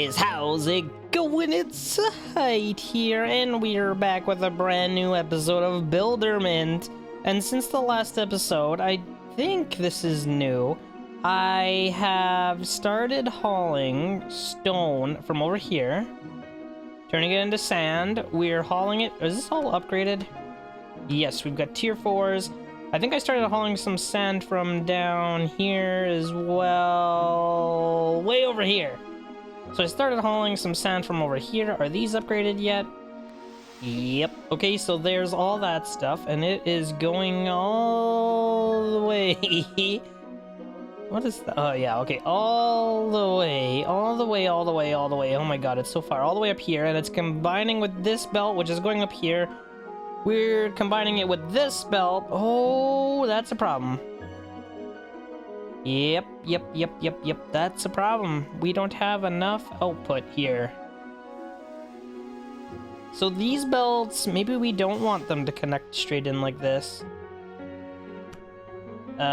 guys, how's it going? It's Zahait here, and we're back with a brand new episode of Builderment. And since the last episode, I think this is new, I have started hauling stone from over here, turning it into sand. We're hauling it. Is this all upgraded? Yes, we've got tier 4s. I think I started hauling some sand from down here as well. Way over here. So I started hauling some sand from over here. Are these upgraded yet? Yep. Okay, so there's all that stuff, and it is going all the way. What is that? Oh, yeah, okay. All the way. Oh my god, it's so far. All the way up here, and it's combining with this belt, which is going up here. We're combining it with this belt. Oh, that's a problem. Yep. That's a problem. We don't have enough output here. So these belts, maybe we don't want them to connect straight in like this. We're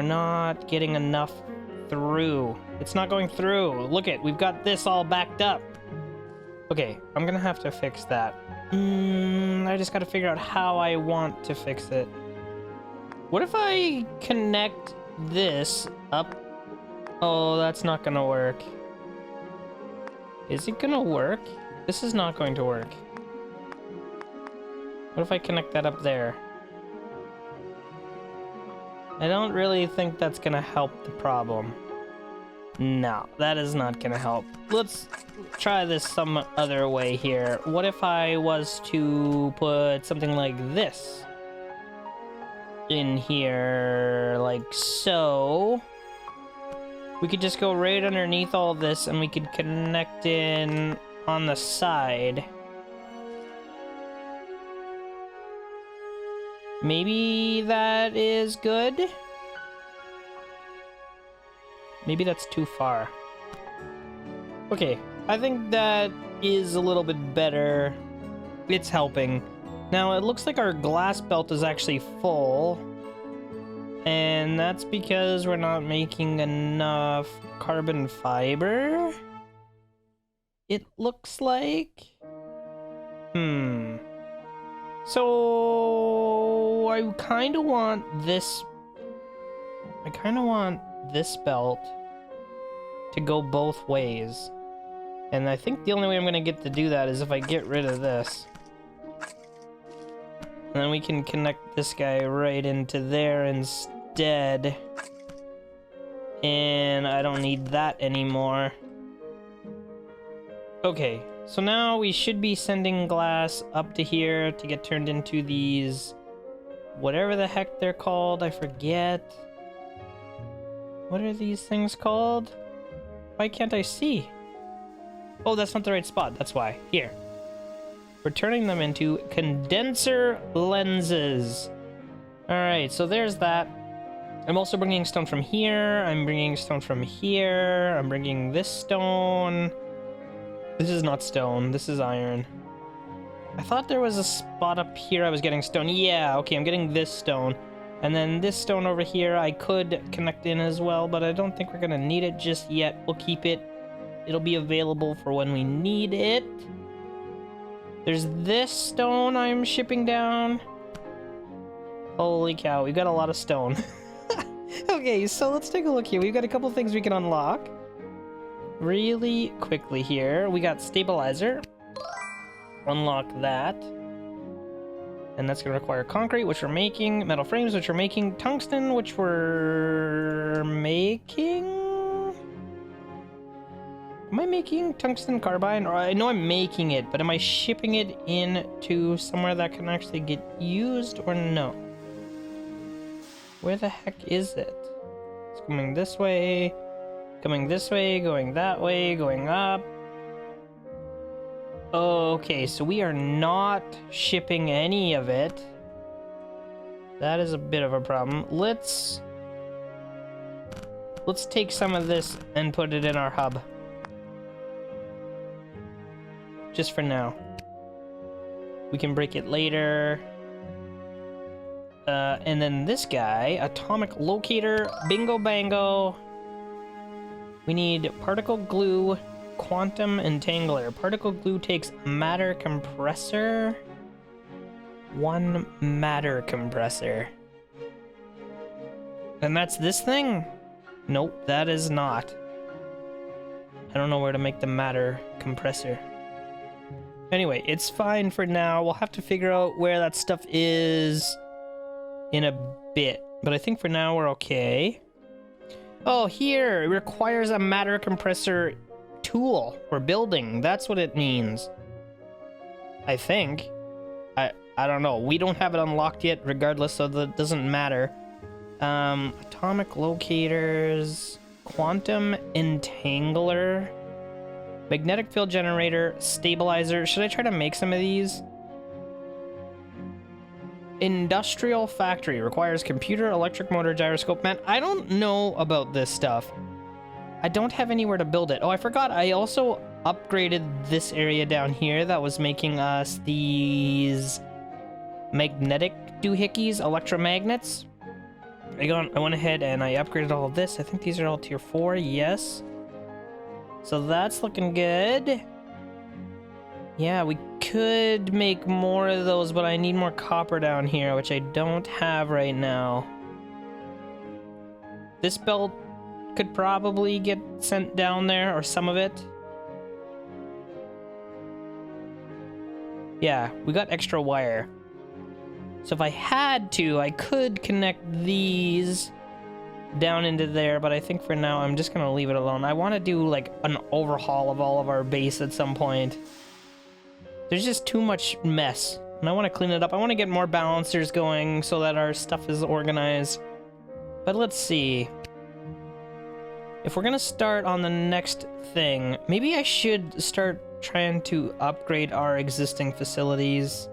not getting enough through. It's not going through. Look it, we've got this all backed up. Okay, I'm gonna have to fix that. I just gotta figure out how I want to fix it. What if I connect this up? Oh, that's not gonna work. Is it gonna work? This is not going to work. What if I connect that up there? I don't really think that's gonna help the problem. No, that is not gonna help. Let's try this some other way here. What if I was to put something like this in here, like so? We could just go right underneath all this and we could connect in on the side. Maybe that is good? Maybe that's too far. Okay, I think that is a little bit better. It's helping. Now, it looks like our glass belt is actually full. And that's because we're not making enough carbon fiber. It looks like. So I kind of want this. I kind of want this belt to go both ways. And I think the only way I'm going to get to do that is if I get rid of this. And then we can connect this guy right into there instead. And I don't need that anymore. Okay, so now we should be sending glass up to here to get turned into these, whatever the heck they're called, I forget. What are these things called? Why can't I see? Oh, that's not the right spot, that's why. Here. We're turning them into condenser lenses. Alright, so there's that. I'm also bringing stone from here. I'm bringing stone from here. I'm bringing this stone. This is not stone. This is iron. I thought there was a spot up here I was getting stone. Yeah, okay, I'm getting this stone. And then this stone over here I could connect in as well, but I don't think we're going to need it just yet. We'll keep it. It'll be available for when we need it. There's this stone I'm shipping down. Holy cow, we've got a lot of stone. Okay, so let's take a look here. We've got a couple things we can unlock really quickly here. We got stabilizer. Unlock that. And that's going to require concrete, which we're making. Metal frames, which we're making. Tungsten, which we're making. Am I making tungsten carbide? Or I know I'm making it, but am I shipping it in to somewhere that can actually get used or no? Where the heck is it? It's coming this way, going that way, going up. Okay, so we are not shipping any of it. That is a bit of a problem. Let's take some of this and put it in our hub. Just for now. We can break it later. And then this guy, atomic locator, bingo bango. We need particle glue, quantum entangler. Particle glue takes matter compressor. 1 matter compressor. And that's this thing? Nope, that is not. I don't know where to make the matter compressor. Anyway, it's fine for now. We'll have to figure out where that stuff is in a bit. But I think for now we're okay. Oh, here! It requires a matter compressor tool for building. That's what it means. I think. I don't know. We don't have it unlocked yet, regardless, so that doesn't matter. Atomic locators, quantum entangler, magnetic field generator, stabilizer. Should I try to make some of these? Industrial factory requires computer, electric motor, gyroscope. Man, I don't know about this stuff. I don't have anywhere to build it. Oh, I forgot. I also upgraded this area down here that was making us these magnetic doohickeys, electromagnets. I went ahead and I upgraded all of this. I think these are all tier 4, yes. So that's looking good. Yeah, we could make more of those, but I need more copper down here, which I don't have right now. This belt could probably get sent down there, or some of it. Yeah, we got extra wire. So if I had to, I could connect these down into there, but I think for now I'm just gonna leave it alone. I want to do like an overhaul of all of our base at some point. There's just too much mess, and I want to clean it up. I want to get more balancers going so that our stuff is organized. But let's see. If we're gonna start on the next thing, maybe I should start trying to upgrade our existing facilities.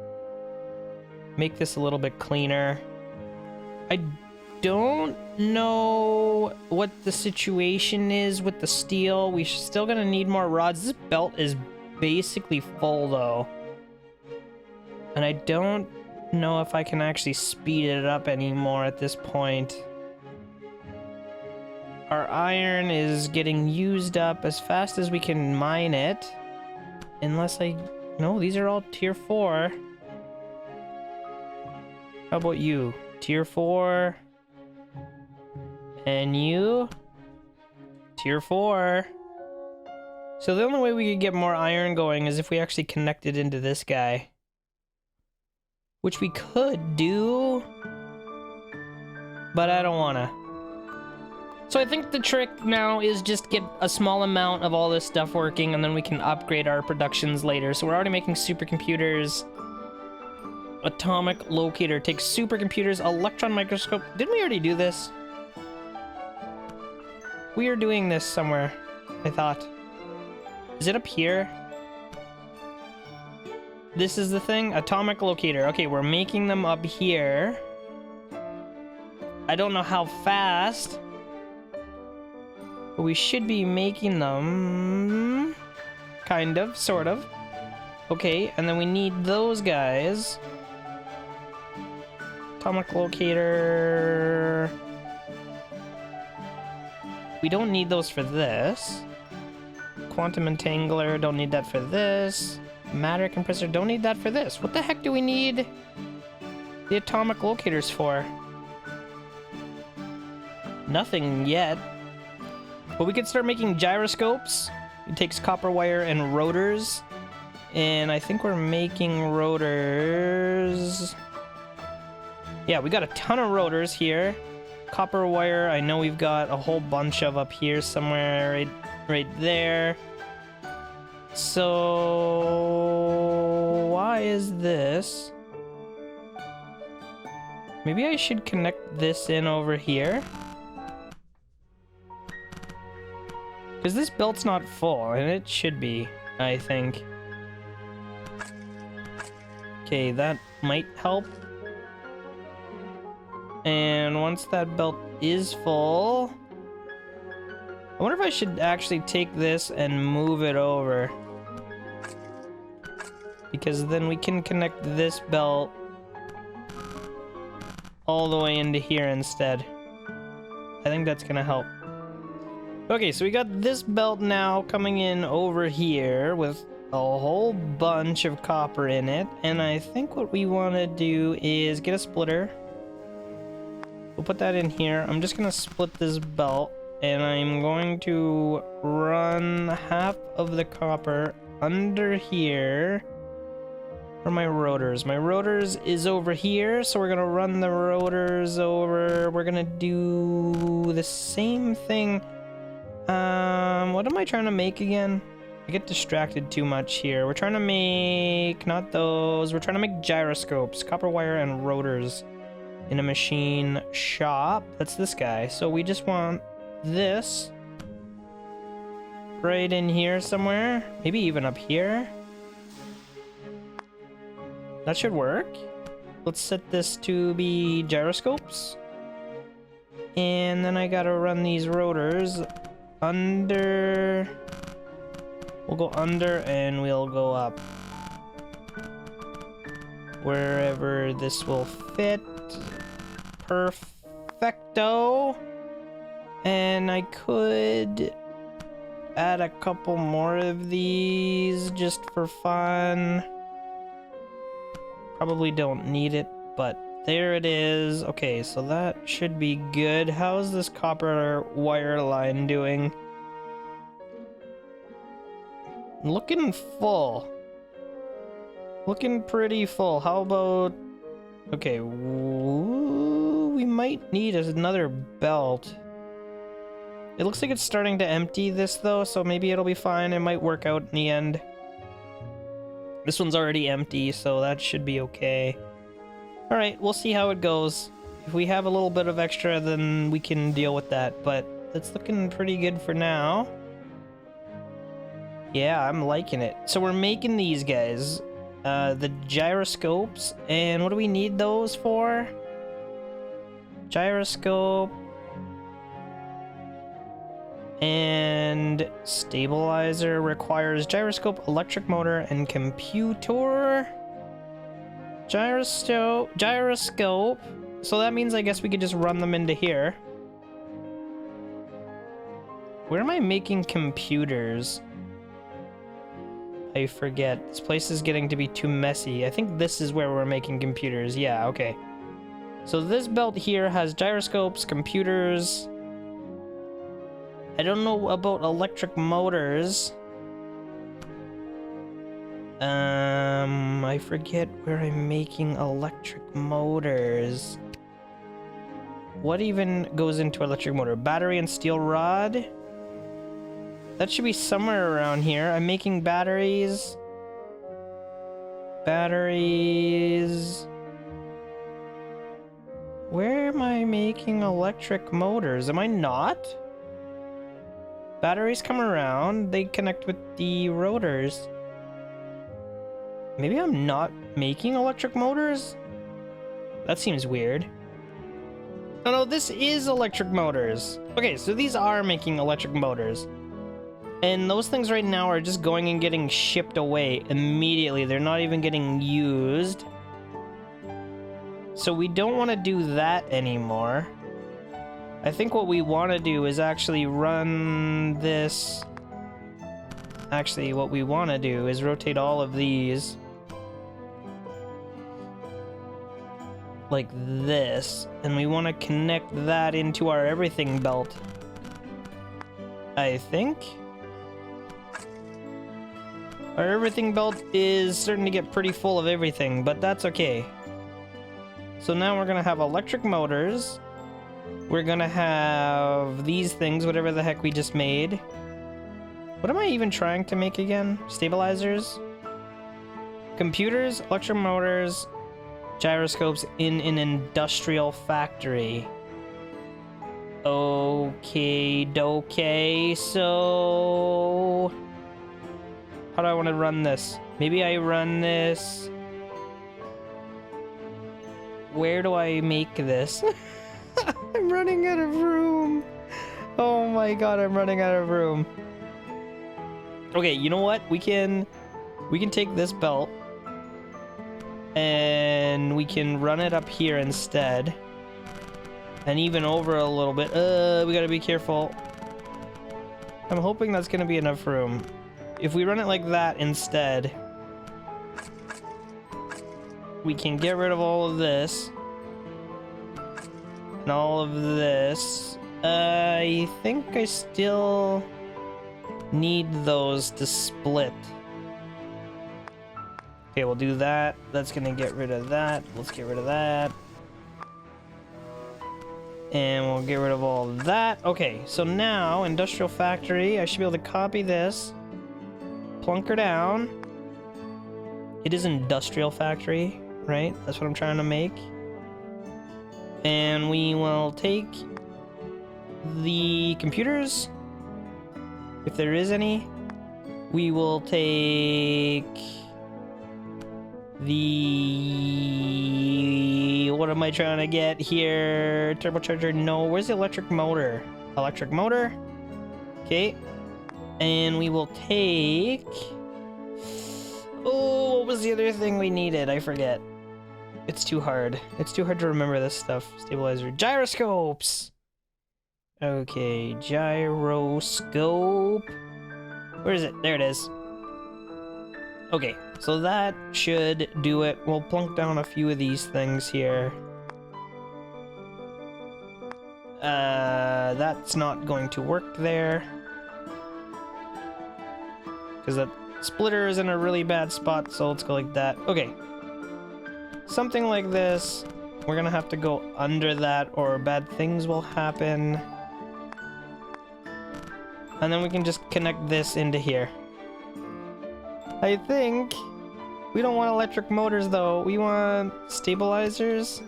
Make this a little bit cleaner. I don't know what the situation is with the steel. We're still gonna need more rods. This belt is basically full though. And I don't know if I can actually speed it up anymore at this point. Our iron is getting used up as fast as we can mine it. Unless no, these are all tier 4. How about you? Tier 4. And you? Tier 4. So the only way we could get more iron going is if we actually connected into this guy. Which we could do. But I don't wanna. So I think the trick now is just get a small amount of all this stuff working, and then we can upgrade our productions later. So we're already making supercomputers. Atomic locator takes supercomputers, electron microscope. Didn't we already do this? We are doing this somewhere, I thought. Is it up here? This is the thing? Atomic locator. Okay, we're making them up here. I don't know how fast, but we should be making them. Kind of, sort of. Okay, and then we need those guys. Atomic locator. We don't need those for this. Quantum entangler, don't need that for this. Matter compressor, don't need that for this. What the heck do we need the atomic locators for? Nothing yet. But we could start making gyroscopes. It takes copper wire and rotors. And I think we're making rotors. Yeah, we got a ton of rotors here. Copper wire, I know we've got a whole bunch of up here somewhere, right there. So why is this? Maybe I should connect this in over here. Because this belt's not full, and it should be, I think. Okay, that might help. And once that belt is full, I wonder if I should actually take this and move it over. Because then we can connect this belt all the way into here instead. I think that's gonna help. Okay, so we got this belt now coming in over here with a whole bunch of copper in it. And I think what we want to do is get a splitter. We'll put that in here. I'm just going to split this belt. And I'm going to run half of the copper under here for my rotors. My rotors is over here, so we're going to run the rotors over. We're going to do the same thing. What am I trying to make again? I get distracted too much here. We're trying to make, not those, we're trying to make gyroscopes, copper wire and rotors in a machine shop. That's this guy. So we just want this right in here somewhere. Maybe even up here. That should work. Let's set this to be gyroscopes. And then I gotta run these rotors under. We'll go under and we'll go up. Wherever this will fit. Perfecto. And I could add a couple more of these just for fun. Probably don't need it, but there it is. Okay, so that should be good. How's this copper wire line doing? Looking full. Looking pretty full. How about... Okay, we might need another belt. It looks like it's starting to empty this though, so maybe it'll be fine. It might work out in the end. This one's already empty, so that should be okay. Alright, we'll see how it goes. If we have a little bit of extra, then we can deal with that, but it's looking pretty good for now. Yeah, I'm liking it. So we're making these guys. The gyroscopes, and what do we need those for? Gyroscope. And stabilizer requires gyroscope, electric motor, and computer. Gyroscope. So that means I guess we could just run them into here. Where am I making computers? I forget. This place is getting to be too messy. I think this is where we're making computers. Yeah, okay. So this belt here has gyroscopes, computers. I don't know about electric motors. I forget where I'm making electric motors. What even goes into electric motor? Battery and steel rod? That should be somewhere around here. I'm making batteries. Batteries. Where am I making electric motors? Am I not? Batteries come around. They connect with the rotors. Maybe I'm not making electric motors? That seems weird. Oh no, this is electric motors. Okay, so these are making electric motors. And those things right now are just going and getting shipped away immediately. They're not even getting used. So we don't want to do that anymore. I think what we want to do is actually run this. Actually, what we want to do is rotate all of these. Like this. And we want to connect that into our everything belt. I think. Our everything belt is starting to get pretty full of everything, but that's okay. So now we're gonna have electric motors. We're gonna have these things, whatever the heck we just made. What am I even trying to make again? Stabilizers? Computers, electric motors, gyroscopes in an industrial factory. Okay, dokay, so... How do I want to run this? Maybe I run this... Where do I make this? I'm running out of room. Oh my god, I'm running out of room. Okay, you know what? We can take this belt and we can run it up here instead. And even over a little bit. We gotta be careful. I'm hoping that's gonna be enough room. If we run it like that instead, we can get rid of all of this. And all of this. I think I still need those to split. Okay, we'll do that. That's gonna get rid of that. Let's get rid of that. And we'll get rid of all of that. Okay, so now, industrial factory. I should be able to copy this. Plunk her down. It is industrial factory, right? That's what I'm trying to make. And we will take the computers, if there is any. We will take the... What am I trying to get here? Turbocharger, no. Where's the electric motor? Electric motor. Okay. And we will take... Oh, what was the other thing we needed? I forget. It's too hard. It's too hard to remember this stuff. Stabilizer. Gyroscopes! Okay, gyroscope. Where is it? There it is. Okay, so that should do it. We'll plunk down a few of these things here. That's not going to work there. Because that splitter is in a really bad spot, so let's go like that. Okay. Something like this. We're gonna have to go under that or bad things will happen. And then we can just connect this into here. I think we don't want electric motors though. We want stabilizers.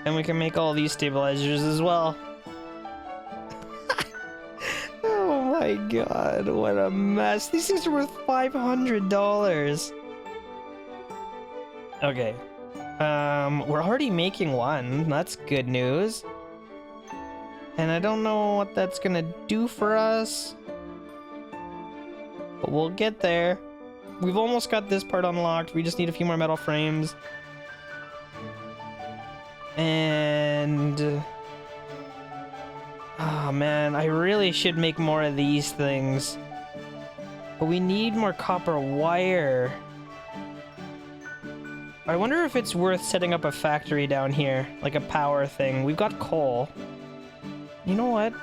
And we can make all these stabilizers as well. Oh my god, what a mess. These things are worth $500. Okay. We're already making one. That's good news. And I don't know what that's gonna do for us. But we'll get there. We've almost got this part unlocked. We just need a few more metal frames. And... oh man, I really should make more of these things. But we need more copper wire. I wonder if it's worth setting up a factory down here. Like a power thing. We've got coal. You know what?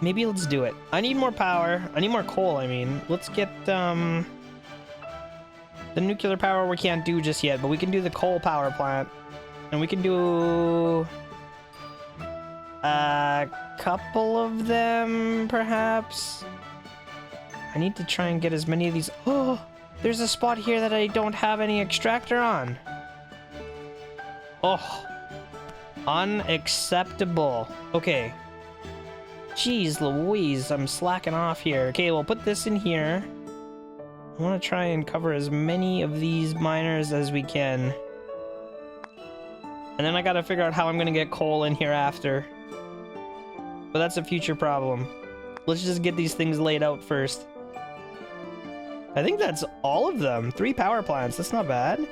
Maybe let's do it. I need more power. I need more coal, I mean. Let's get, the nuclear power we can't do just yet, but we can do the coal power plant. And we can do... a couple of them, perhaps? I need to try and get as many of these... Oh! There's a spot here that I don't have any extractor on. Oh. Unacceptable. Okay. Jeez Louise, I'm slacking off here. Okay, we'll put this in here. I want to try and cover as many of these miners as we can. And then I gotta figure out how I'm gonna get coal in here after. But that's a future problem. Let's just get these things laid out first. I think that's all of them. 3 power plants, that's not bad.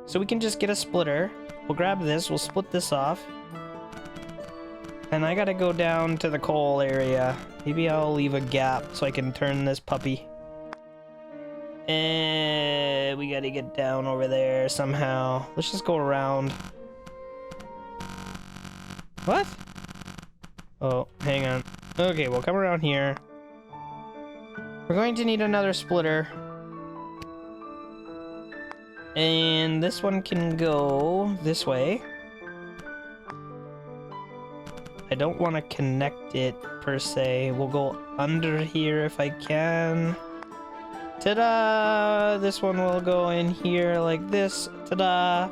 So we can just get a splitter. We'll grab this, we'll split this off. And I gotta go down to the coal area. Maybe I'll leave a gap so I can turn this puppy. And we gotta get down over there somehow. Let's just go around. What? Oh, hang on. Okay, we'll come around here. We're going to need another splitter. And this one can go this way. I don't want to connect it per se. We'll go under here if I can. Ta-da! This one will go in here like this. Ta-da!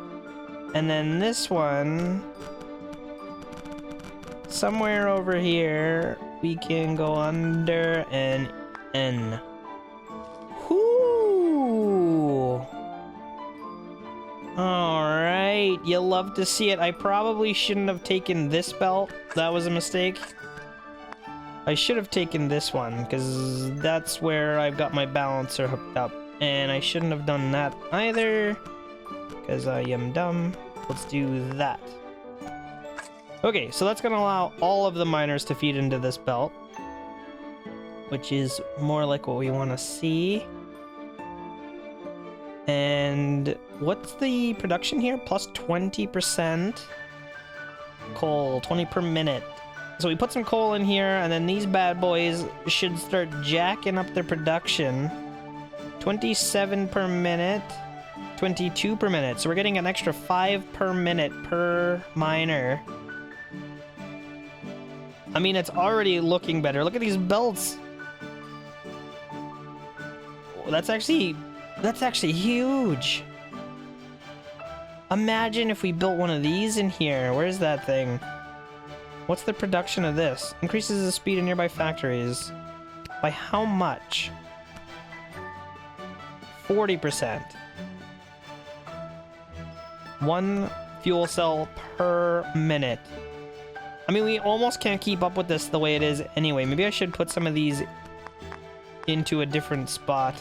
And then this one, somewhere over here, we can go under and in. Whoo! Alright, you love to see it. I probably shouldn't have taken this belt. That was a mistake. I should have taken this one, because that's where I've got my balancer hooked up. And I shouldn't have done that either, because I am dumb. Let's do that. Okay, so that's gonna allow all of the miners to feed into this belt, which is more like what we want to see. And what's the production here? Plus 20% coal, 20 per minute. So we put some coal in here, and then these bad boys should start jacking up their production. 27 per minute, 22 per minute. So we're getting an extra 5 per minute per miner. I mean, it's already looking better. Look at these belts. That's actually huge. Imagine if we built one of these in here. Where's that thing? What's the production of this? Increases the speed of nearby factories. By how much? 40%. 1 fuel cell per minute. I mean, we almost can't keep up with this the way it is anyway. Maybe I should put some of these into a different spot.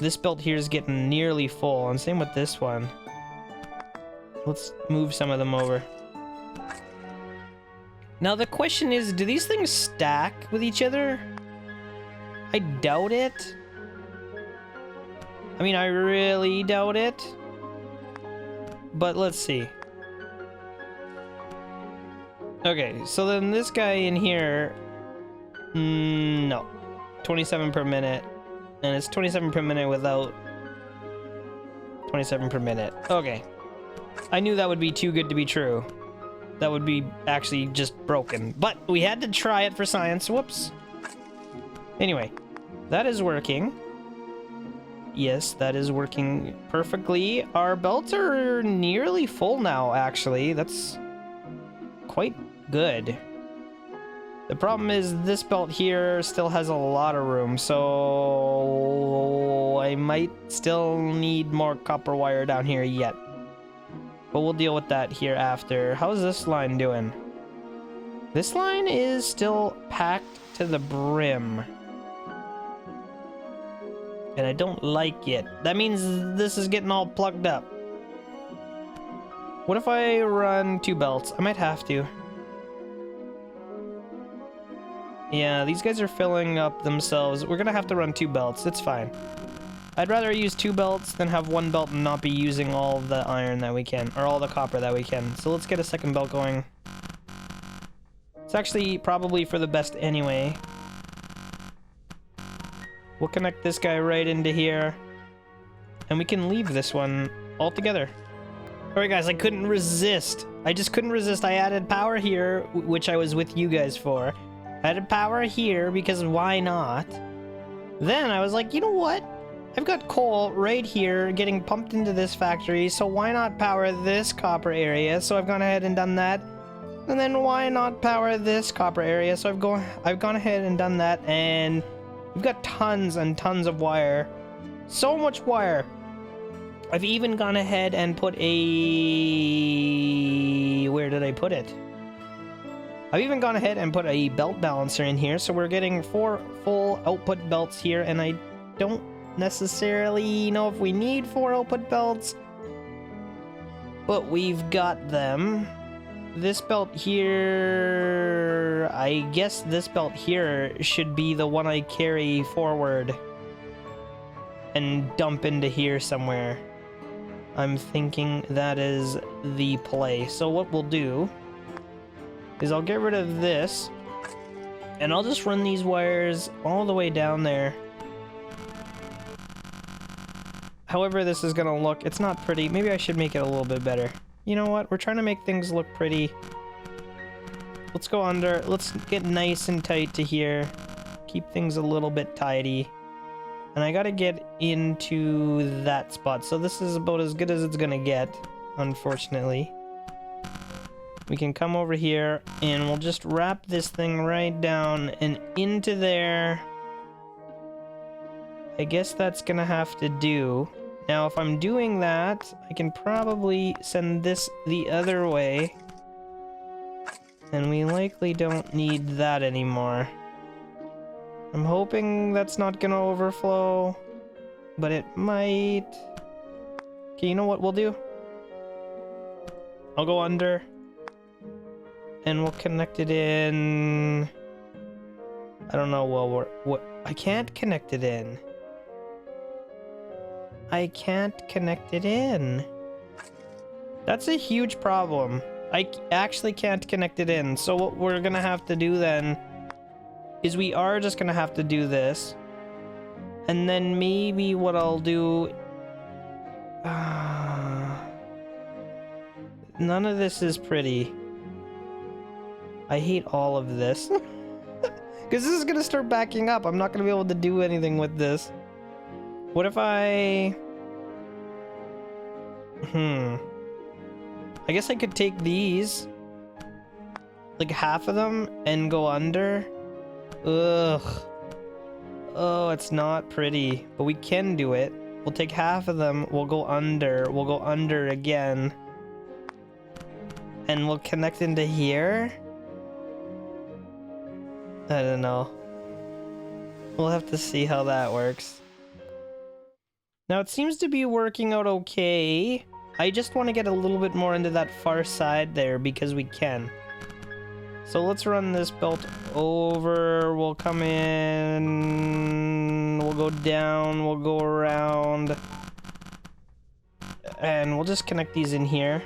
This belt here is getting nearly full, and same with this one. Let's move some of them over. Now the question is, do these things stack with each other? I doubt it. I mean, I really doubt it. But let's see. Okay, so then this guy in here... no. 27 per minute. And it's 27 per minute without 27 per minute. Okay. I knew that would be too good to be true. That would be actually just broken. But we had to try it for science. Whoops. Anyway, that is working. Yes, that is working perfectly. Our belts are nearly full now, actually. That's quite good. The problem is this belt here still has a lot of room, so I might still need more copper wire down here yet. But we'll deal with that here after. How's this line doing? This line is still packed to the brim. And I don't like it. That means this is getting all plugged up. What if I run 2 belts? I might have to. Yeah, these guys are filling up themselves. We're gonna have to run 2 belts. It's fine. I'd rather use 2 belts than have 1 belt and not be using all the iron that we can, or all the copper that we can. So let's get a second belt going. It's actually probably for the best anyway. We'll connect this guy right into here. And we can leave this one altogether. Alright guys, I couldn't resist. I just couldn't resist. I added power here, which I was with you guys for. I added power here because why not? Then I was like, you know what? I've got coal right here getting pumped into this factory, so why not power this copper area? So I've gone ahead and done that. And then why not power this copper area? So I've gone ahead and done that, and we've got tons and tons of wire. So much wire. I've even gone ahead and put a... Where did I put it? I've even gone ahead and put a belt balancer in here, so we're getting 4 full output belts here, and I don't necessarily know if we need 4 output belts, but we've got them. This belt here, I guess this belt here should be the one I carry forward and dump into here somewhere. I'm thinking that is the play. So what we'll do is I'll get rid of this, and I'll just run these wires all the way down there. However this is gonna look, it's not pretty. Maybe I should make it a little bit better. You know what? We're trying to make things look pretty. Let's go under. Let's get nice and tight to here. Keep things a little bit tidy. And I gotta get into that spot. So this is about as good as it's gonna get, unfortunately. We can come over here and we'll just wrap this thing right down and into there. I guess that's gonna have to do. Now if I'm doing that, I can probably send this the other way. And we likely don't need that anymore. I'm hoping that's not gonna overflow, but it might. Okay, you know what we'll do? I'll go under. And we'll connect it in... I don't know, well, what? I can't connect it in. I can't connect it in. That's a huge problem. I actually can't connect it in. So what we're gonna have to do then is we are just gonna have to do this. And then maybe what I'll do... none of this is pretty. I hate all of this. Because this is gonna start backing up. I'm not gonna be able to do anything with this. What if I... I guess I could take these, like half of them, and go under. Ugh. Oh, it's not pretty, but we can do it. We'll take half of them, we'll go under again. And we'll connect into here. I don't know. We'll have to see how that works. Now it seems to be working out okay. I just want to get a little bit more into that far side there because we can. So let's run this belt over. We'll come in. We'll go down. We'll go around. And we'll just connect these in here.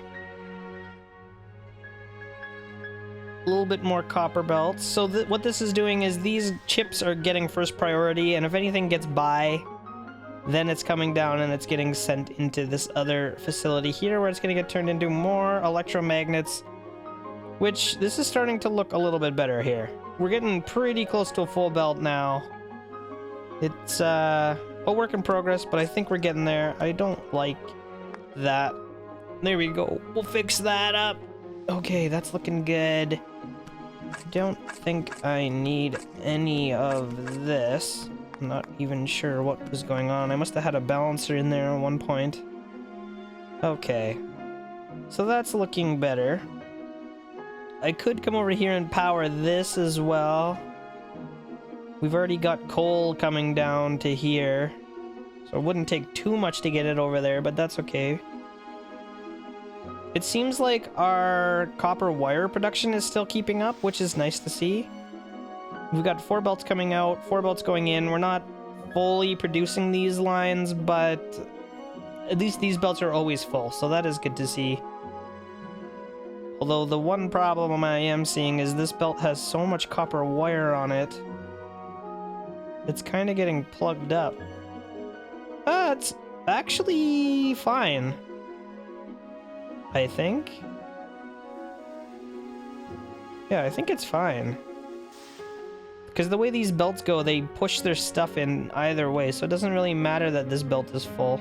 A little bit more copper belts. So what this is doing is these chips are getting first priority, and if anything gets by, then it's coming down and it's getting sent into this other facility here where it's going to get turned into more electromagnets, which this is starting to look a little bit better here. We're getting pretty close to a full belt now. It's a work in progress, but I think we're getting there. I don't like that. There we go. We'll fix that up. Okay, that's looking good. I don't think I need any of this. I'm not even sure what was going on. I must have had a balancer in there at one point. Okay. So that's looking better. I could come over here and power this as well. We've already got coal coming down to here. So it wouldn't take too much to get it over there, but that's okay. It seems like our copper wire production is still keeping up, which is nice to see. We've got 4 belts coming out, 4 belts going in. We're not fully producing these lines, but at least these belts are always full, so that is good to see. Although the one problem I am seeing is this belt has so much copper wire on it. It's kind of getting plugged up. It's actually fine, I think. Yeah, I think it's fine. Because the way these belts go, they push their stuff in either way, so it doesn't really matter that this belt is full.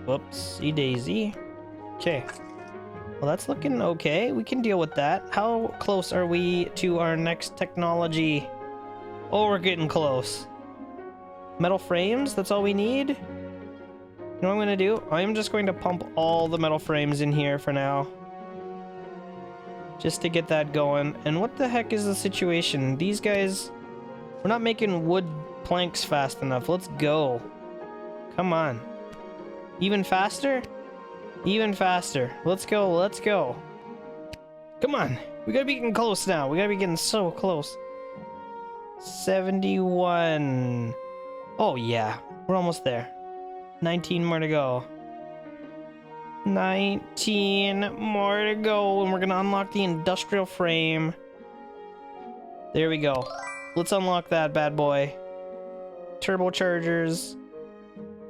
Whoopsie daisy. Okay. Well, that's looking okay. We can deal with that. How close are we to our next technology? Oh, we're getting close. Metal frames, that's all we need? You know what I'm going to do? I'm just going to pump all the metal frames in here for now. Just to get that going. And what the heck is the situation? These guys... We're not making wood planks fast enough. Let's go. Come on. Even faster? Even faster. Let's go, let's go. Come on. We gotta be getting close now. We gotta be getting so close. 71. Oh yeah. We're almost there. 19 more to go. 19 more to go, and we're gonna unlock the industrial frame. There we go. Let's unlock that bad boy. Turbochargers.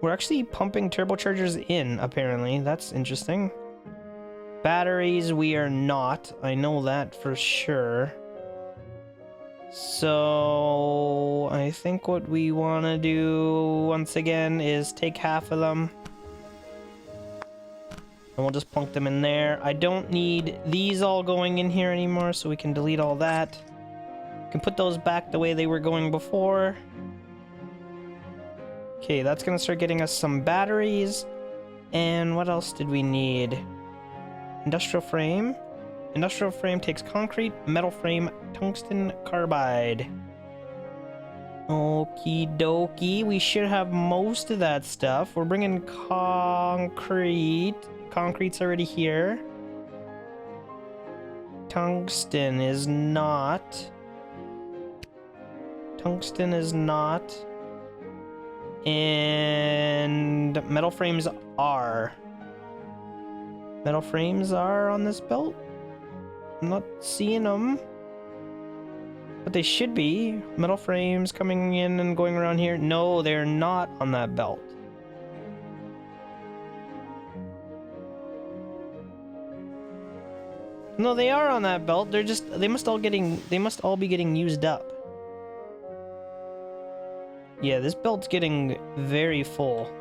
We're actually pumping turbochargers in, apparently. That's interesting. Batteries, we are not. I know that for sure. So I think what we want to do once again is take half of them. And we'll just plunk them in there. I don't need these all going in here anymore, so we can delete all that. We can put those back the way they were going before. Okay, that's gonna start getting us some batteries. And what else did we need? Industrial frame. Industrial frame takes concrete, metal frame, tungsten carbide. Okie dokie, we should have most of that stuff. We're bringing concrete. Concrete's already here. Tungsten is not. Tungsten is not. And metal frames are. Metal frames are on this belt. I'm not seeing them. But they should be. Metal frames coming in and going around here. No, they're not on that belt. No, they are on that belt. They're just, they must all be getting used up. Yeah, this belt's getting very full.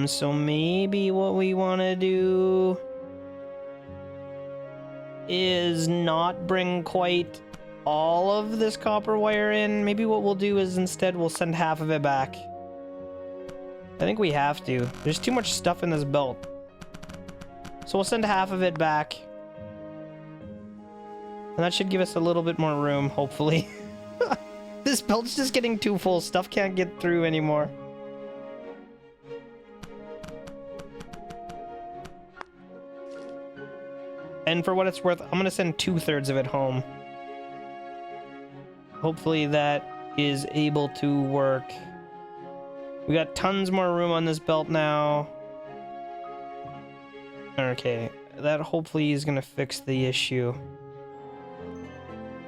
So maybe what we want to do is not bring quite all of this copper wire in. Maybe what we'll do is instead we'll send half of it back. I think we have to. There's too much stuff in this belt. So we'll send half of it back. And that should give us a little bit more room, hopefully. This belt's just getting too full. Stuff can't get through anymore. And for what it's worth, I'm going to send 2/3 of it home. Hopefully that is able to work. We got tons more room on this belt now. Okay, that hopefully is going to fix the issue.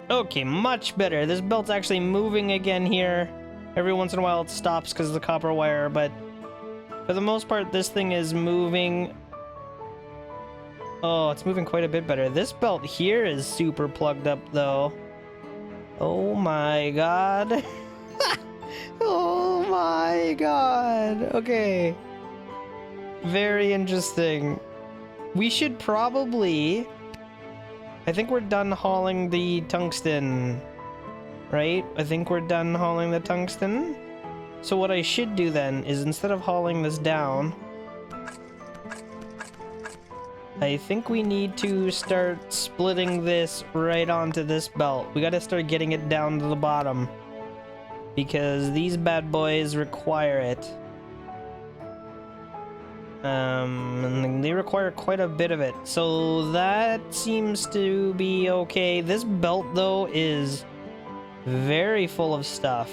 Okay, much better. This belt's actually moving again here. Every once in a while it stops because of the copper wire, but for the most part this thing is moving. Oh, it's moving quite a bit better. This belt here is super plugged up though. Oh my god. Oh my god. Okay. Very interesting. We should probably... I think we're done hauling the tungsten, right? I think we're done hauling the tungsten. So what I should do then is instead of hauling this down, I think we need to start splitting this right onto this belt. We gotta start getting it down to the bottom because these bad boys require it. And they require quite a bit of it. So that seems to be okay. This belt, though, is very full of stuff.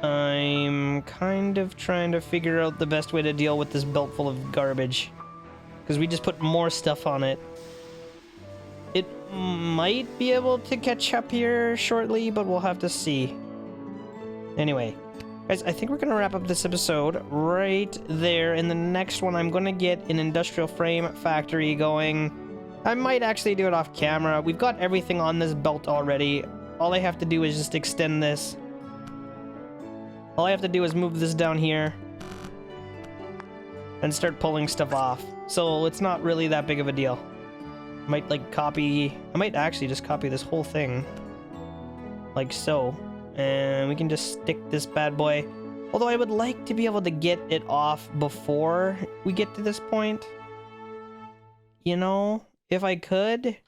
I'm kind of trying to figure out the best way to deal with this belt full of garbage. Because we just put more stuff on it. It might be able to catch up here shortly, but we'll have to see. Anyway. Guys, I think we're going to wrap up this episode right there. In the next one, I'm going to get an industrial frame factory going. I might actually do it off camera. We've got everything on this belt already. All I have to do is just extend this. All I have to do is move this down here and start pulling stuff off. So it's not really that big of a deal. I might actually just copy this whole thing like so. And we can just stick this bad boy. Although I would like to be able to get it off before we get to this point. You know, if I could.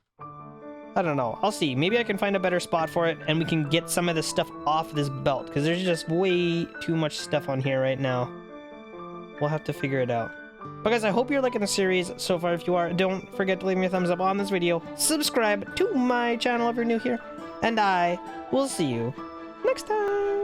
I don't know. I'll see. Maybe I can find a better spot for it and we can get some of this stuff off this belt. Because there's just way too much stuff on here right now. We'll have to figure it out. But guys, I hope you're liking the series so far. If you are, don't forget to leave me a thumbs up on this video. Subscribe to my channel if you're new here. And I will see you next time.